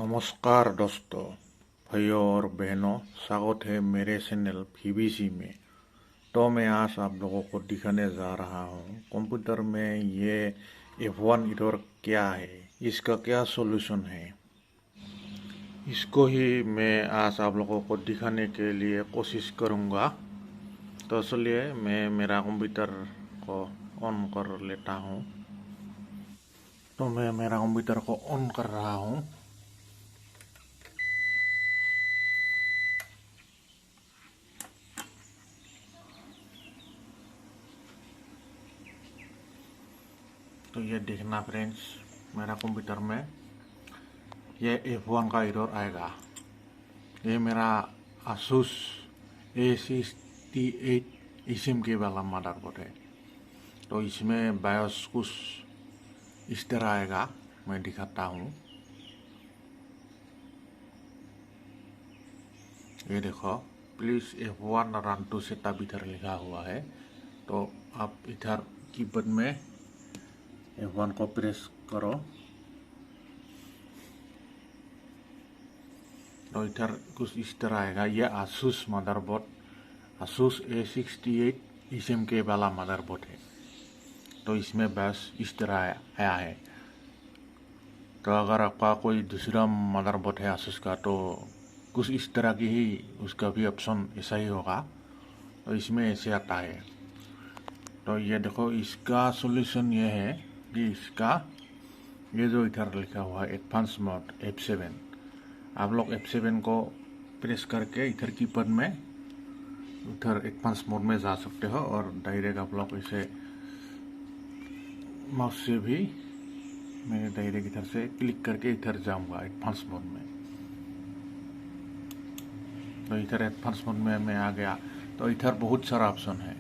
नमस्कार दोस्तों, भाइयों और बहनों, स्वागत है मेरे चैनल VBC में। तो मैं आज आप लोगों को दिखाने जा रहा हूँ कंप्यूटर में ये F1 एरर क्या है, इसका क्या सॉल्यूशन है। इसको ही मैं आज आप लोगों को दिखाने के लिए कोशिश करूँगा। तो चलिए मैं मेरा कंप्यूटर को ऑन कर लेता हूँ। तो मैं मेरा कंप्यूटर को ऑन कर रहा हूँ। तो ये देखना फ्रेंड्स, मेरा कंप्यूटर में ये F1 का एरर आएगा। ये मेरा Asus A68 SMK वाला मदरबोर्ड है। तो इसमें बायोस कुछ इस तरह आएगा, मैं दिखाता हूँ। ये देखो, please F1 run to setup इधर लिखा हुआ है। तो आप इधर कीबोर्ड में F1 को प्रेस करो। तो इधर कुछ इस तरह आएगा। ये Asus motherboard, Asus A68 SMK वाला मदरबोर्ड है। तो इसमें बस इस तरह आया है। तो अगर आपका कोई दूसरा मदरबोर्ड है Asus का, तो कुछ इस तरह की ही उसका भी ऑप्शन ऐसा ही होगा। तो इसमें ऐसे आता है। तो ये देखो, इसका सॉल्यूशन ये है कि इसका ये जो इधर लिखा हुआ है एडवांस मोड F7, आप लोग F7 को प्रेस करके इधर कीपैड में उधर एडवांस मोड में जा सकते हो, और डायरेक्ट आप लोग इसे माउस से भी मैंने डायरेक्ट इधर से क्लिक करके इधर जाऊंगा एडवांस मोड में। तो इधर एडवांस मोड में मैं आ गया। तो इधर बहुत सारा ऑप्शन है।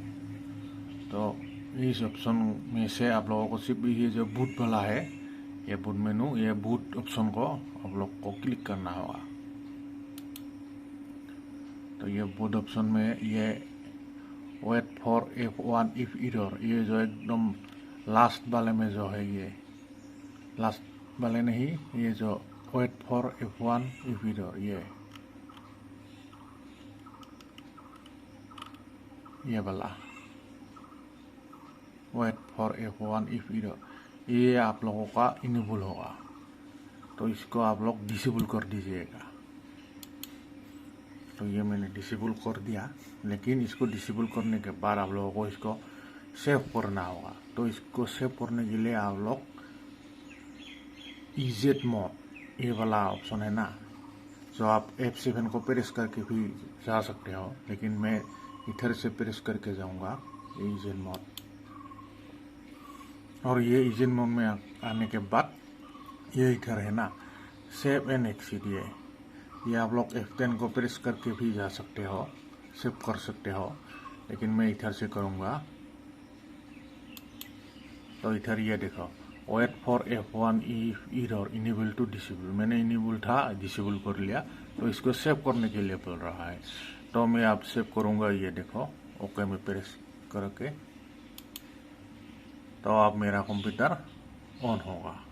तो इस ऑप्शन में से आप लोगों को सिर्फ ये जो बूट वाला है, ये बूट मेनू, ये बूट ऑप्शन को आप लोग को क्लिक करना होगा। तो ये बूट ऑप्शन में ये wait for F1 if error, ये जो एकदम लास्ट वाले में जो है, ये लास्ट वाले नहीं, ये जो wait for F1 if error, ये वाला wait for F1 if error, ये आप लोगों का इनेबल होगा। तो इसको आप लोग डिसेबल कर दीजिएगा। तो ये मैंने डिसेबल कर दिया, लेकिन इसको डिसेबल करने के बाद आप लोगों को इसको सेव करना होगा। तो इसको सेव करने के लिए आप लोग EZ मोड, ये वाला ऑप्शन है ना, जो आप F7 को प्रेस करके भी जा सकते हो, लेकिन मैं इधर से प्रेस करके जाऊंगा EZ मोड। और ये EZ मोड में आने के बाद ये इधर है ना, सेव एंड एक्सिट, ये आप लोग F10 को प्रेस करके भी जा सकते हो, सेव कर सकते हो, लेकिन मैं इधर से करूँगा। तो इधर ये देखो, wait for F1 if error enable to disable, मैंने इनेबल था, डिसेबल कर लिया। तो इसको सेव करने के लिए बोल रहा है। तो मैं अब सेव करूँगा। ये देखो, ओके में प्रेस करके, तो अब मेरा कंप्यूटर ऑन होगा।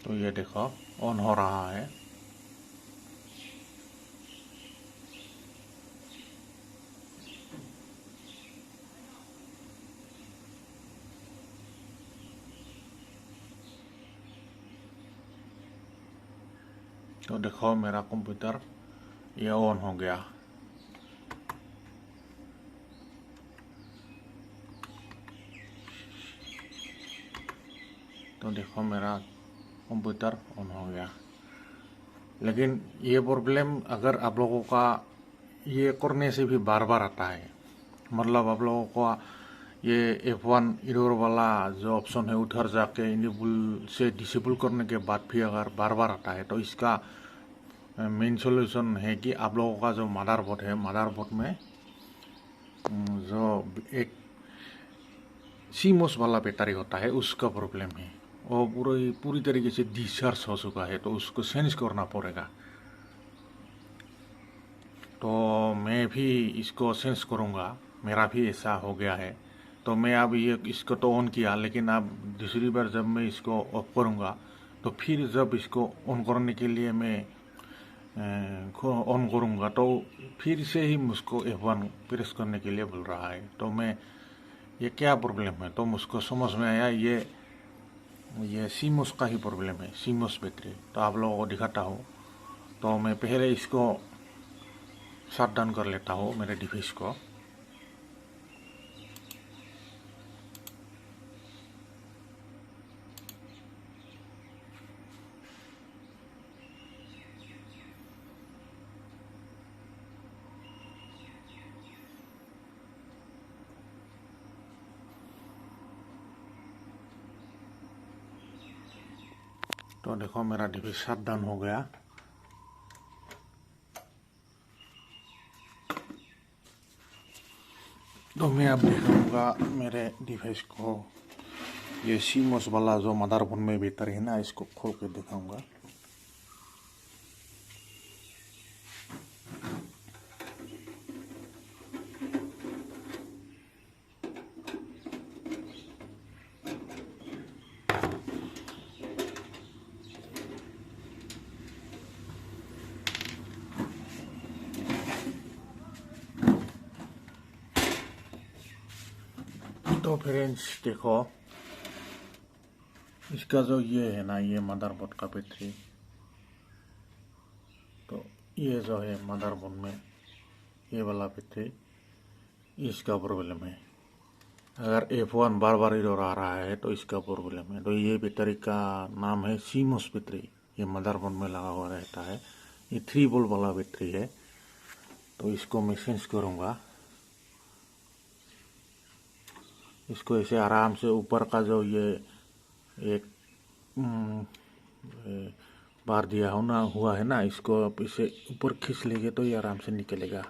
तो ये देखो, ऑन हो रहा है। तो देखो, मेरा कंप्यूटर ये ऑन हो गया। तो देखो, मेरा कंप्यूटर ऑन हो गया। लेकिन ये प्रॉब्लम अगर आप लोगों का ये करने से भी बार बार आता है, मतलब आप लोगों को ये F1 एरर वाला जो ऑप्शन है उधर जाके इनेबल से डिसेबल करने के बाद भी अगर बार बार आता है, तो इसका मेन सॉल्यूशन है कि आप लोगों का जो मदरबोर्ड है, मदरबोर्ड में जो एक CMOS वाला बैटरी होता है, उसका प्रॉब्लम है। वो पूरी तरीके से डिस्चार्ज हो चुका है, तो उसको चेंज करना पड़ेगा। तो मैं भी इसको चेंज करूँगा, मेरा भी ऐसा हो गया है। तो मैं अब ये इसको तो ऑन किया, लेकिन अब दूसरी बार जब मैं इसको ऑफ करूँगा तो फिर जब इसको ऑन करने के लिए मैं ऑन करूँगा तो फिर से ही मुझको F1 प्रेस करने के लिए बोल रहा है। तो मैं ये क्या प्रॉब्लम है, तो मुझको समझ में आया ये सीमोस का ही प्रॉब्लम है, सीमोस बैटरी। तो आप लोगों को दिखाता हूँ। तो मैं पहले इसको शट डाउन कर लेता हूँ मेरे डिवाइस को। तो देखो मेरा डिवाइस शट डाउन हो गया। तो मैं अब दिखाऊंगा मेरे डिवाइस को, ये सीमोस वाला जो मदरबोर्ड में भीतर है ना, इसको खोल के दिखाऊंगा। तो फ्रेंड्स देखो, इसका जो ये है ना, ये मदरबोर्ड का बैटरी, तो ये जो है मदरबोर्ड में ये वाला बैटरी, इसका प्रॉब्लम है। अगर F1 बार बार इधर आ रहा है तो इसका प्रॉब्लम है। तो ये बैटरी का नाम है सीमोस बैटरी, ये मदरबोर्ड में लगा हुआ रहता है। ये 3 वोल्ट वाला बैटरी है। तो इसको मैं चेंज करूँगा। इसको ऐसे आराम से ऊपर का जो ये एक बार दिया हुआ है ना, इसको आप इसे ऊपर खींच लेंगे तो ये आराम से निकलेगा।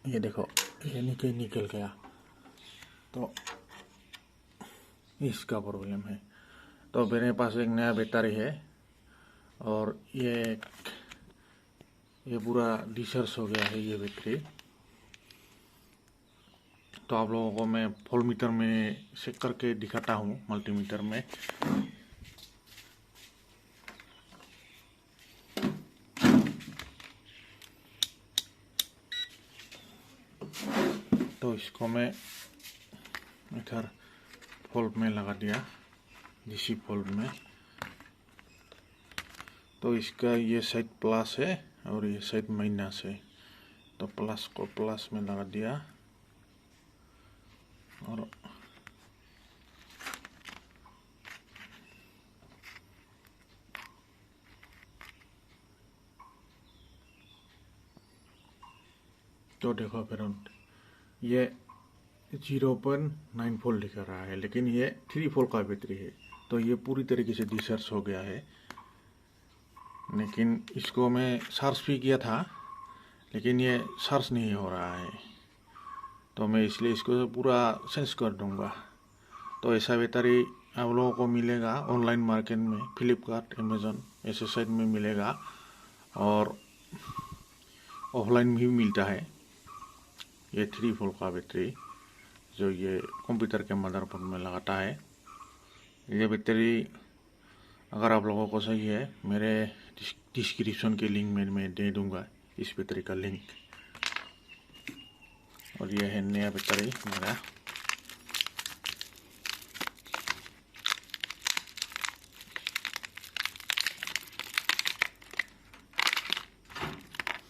ये देखो, ये निकल गया। तो इसका प्रॉब्लम है। तो मेरे पास एक नया बैटरी है और ये पूरा डिस्चार्ज हो गया है ये बैटरी। तो आप लोगों को मैं वोल्टमीटर में चेक करके दिखाता हूँ, मल्टीमीटर में। तो इसको मैं इधर वोल्ट में लगा दिया, DC वोल्ट में। तो इसका ये साइड प्लस है और ये साइड माइनस है। तो प्लस को प्लस में लगा दिया और तो देखो फिर ये 0.9 वोल्ट दिखा रहा है, लेकिन ये 3 वोल्ट का बैटरी है। तो ये पूरी तरीके से डिस्चार्ज हो गया है। लेकिन इसको मैं चार्ज भी किया था, लेकिन ये चार्ज नहीं हो रहा है। तो मैं इसलिए इसको पूरा चेंज कर दूंगा। तो ऐसा बैटरी आप लोगों को मिलेगा ऑनलाइन मार्केट में, फ्लिपकार्ट, अमेज़न ऐसे साइट में मिलेगा, और ऑफलाइन भी मिलता है। ये 3 वोल्ट का बैटरी जो ये कंप्यूटर के मदरबोर्ड में लगाता है। ये बैटरी अगर आप लोगों को सही है, मेरे डिस्क्रिप्शन के लिंक में मैं दे दूंगा इस बैटरी का लिंक। और ये है नया बैटरी मेरा।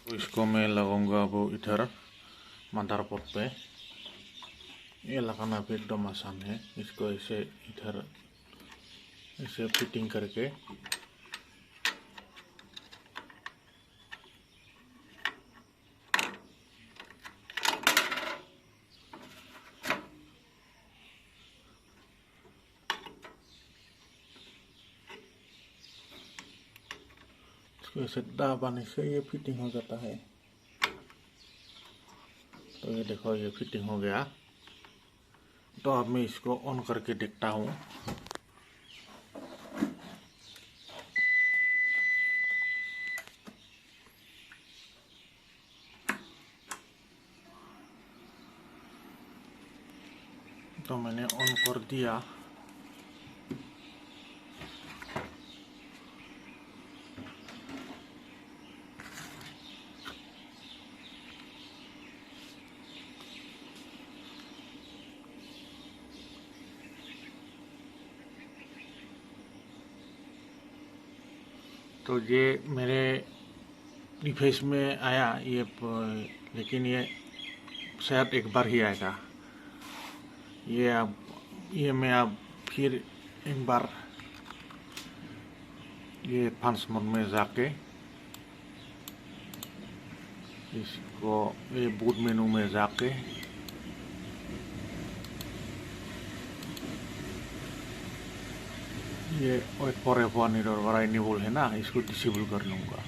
तो इसको मैं लगाऊंगा वो इधर मदरबोर्ड पे। ये लगाना भी एकदम आसान है। इसको ऐसे इधर ऐसे फिटिंग करके इसको ऐसे दबाने से ये फिटिंग हो जाता है। तो ये देखो, ये फिटिंग हो गया। तो अब मैं इसको ऑन करके देखता हूँ। तो मैंने ऑन कर दिया। तो ये मेरे डिवाइस में आया ये, लेकिन ये शायद एक बार ही आएगा। ये मैं अब फिर एक बार ये एडवांस मोड में जाके इसको ये बूट मेनू में जाके ये वेट फॉर F1 और इनेबल है ना, इसको डिसेबल कर लूँगा।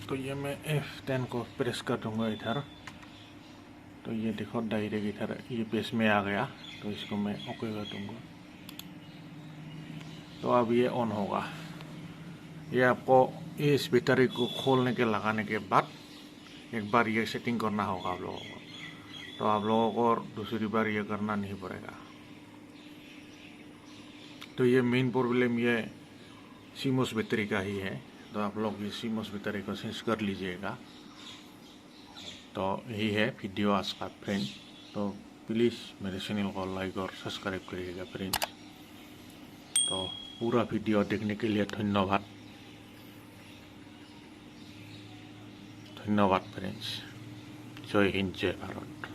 तो ये मैं F10 को प्रेस कर दूंगा इधर। तो ये देखो डायरेक्ट इधर ये पेज में आ गया। तो इसको मैं ओके कर दूंगा। तो अब ये ऑन होगा। ये आपको इस बैटरी को खोलने के लगाने के बाद एक बार ये सेटिंग करना होगा आप लोगों को। तो आप लोगों को और दूसरी बार ये करना नहीं पड़ेगा। तो ये मेन प्रॉब्लम ये CMOS बैटरी का ही है। तो आप लोग ये CMOS बैटरी को चेंज कर लीजिएगा। तो यही है वीडियो आज का फ्रेंड। तो प्लीज़ मेरे चैनल को लाइक और सब्सक्राइब करिएगा फ्रेंड्स। तो पूरा वीडियो देखने के लिए धन्यवाद। धन्यवाद फ्रेंड्स। जय हिंद, जय भारत।